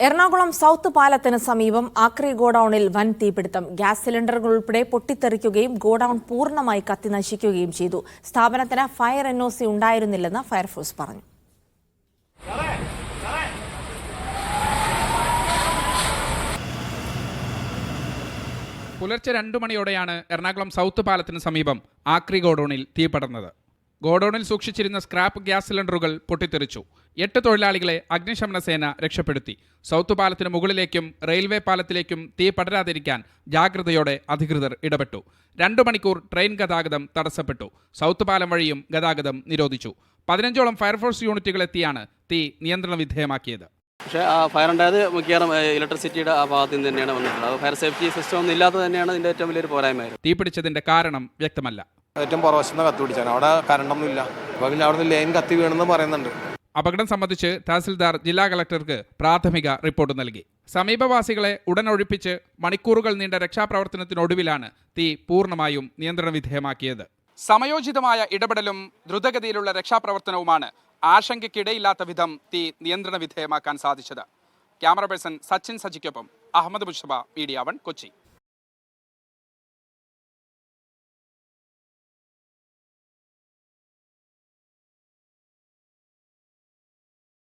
Ernakulam south പാലത്തിന് സമീപം ആക്രി ഗോഡൌണിൽ വൻ തീപിടുത്തം. ഗ്യാസ് സിലിണ്ടറുകൾ ഉൾപ്പെടെ പൊട്ടിത്തെറിക്കുകയും ഗോഡൌൺ പൂർണ്ണമായി കത്തിനശിക്കുകയും ചെയ്തു. സ്ഥാപനത്തിന് ഫയർ എൻഒസി ഉണ്ടായിരുന്നില്ലെന്ന് ഫയർഫോഴ്സ് പറഞ്ഞു. പുലർച്ചെ 2 മണിയോടെയാണ് എറണാകുളം സൗത്ത് പാലത്തിന് സമീപം ആക്രി ഗോഡൌണിൽ തീ പടർന്നത്. ഗോഡൌണിൽ സൂക്ഷിച്ചിരുന്ന സ്ക്രാപ്പ് ഗ്യാസ് സിലിണ്ടറുകൾ പൊട്ടിത്തെറിച്ചു. 8 തൊഴിലാളികളെ അഗ്നിശമന സേന രക്ഷപ്പെടുത്തി. സൗത്ത് പാലത്തിന് മുകളിലേക്കും റെയിൽവേ പാലത്തിലേക്കും തീ പടരാതിരിക്കാൻ ജാഗ്രതയോടെ അധികൃതർ ഇടപെട്ടു. 2 മണിക്കൂർ ട്രെയിൻ ഗതാഗതം തടസ്സപ്പെട്ടു. സൗത്ത് പാലം വഴിയും ഗതാഗതം നിരോധിച്ചു. 15ഓളം ഫയർഫോഴ്സ് യൂണിറ്റുകൾ എത്തിയാണ് തീ നിയന്ത്രണ വിധേയമാക്കിയത്. പക്ഷേ ആ ഫയർ ഉണ്ടായത് മിക്കവാറും ഇലക്ട്രിസിറ്റിയുടെ ആ ഭാഗത്ത് നിന്ന് തന്നെയാണ് വന്നിട്ടുള്ളത്. ഫയർ സേഫ്റ്റി സിസ്റ്റം ഒന്നും ഇല്ലാത്തത് തന്നെയാണ് ഇതിൻ്റെ ഏറ്റവും വലിയൊരു പോരായ്മ. തീപിടിച്ചതിന്റെ കാരണം വ്യക്തമല്ല. ഏറ്റവും പുറവശത്ത് കത്തി പിടിച്ചാണ്, അവിടെ കറണ്ടൊന്നും ഇല്ല. അപ്പോൾ പിന്നെ അവിടെ ലൈൻ കത്തി വീണെന്ന് പറയുന്നുണ്ട്. അപകടം സംബന്ധിച്ച് തഹസിൽദാർ ജില്ലാ കളക്ടർക്ക് പ്രാഥമിക റിപ്പോർട്ട് നൽകി. സമീപവാസികളെ ഉടൻ ഒഴിപ്പിച്ച് മണിക്കൂറുകൾ നീണ്ട രക്ഷാപ്രവർത്തനത്തിനൊടുവിലാണ് തീ പൂർണ്ണമായും നിയന്ത്രണ വിധേയമാക്കിയത്. സമയോചിതമായ ഇടപെടലും ദ്രുതഗതിയിലുള്ള രക്ഷാപ്രവർത്തനവുമാണ് ആശങ്കയ്ക്കിടയില്ലാത്ത വിധം തീ നിയന്ത്രണ വിധേയമാക്കാൻ സാധിച്ചത്. ക്യാമറ പേഴ്സൺ സച്ചിൻ സജിക്കൊപ്പം അഹമ്മദ് മുസ്തഫ, മീഡിയ 1, കൊച്ചി.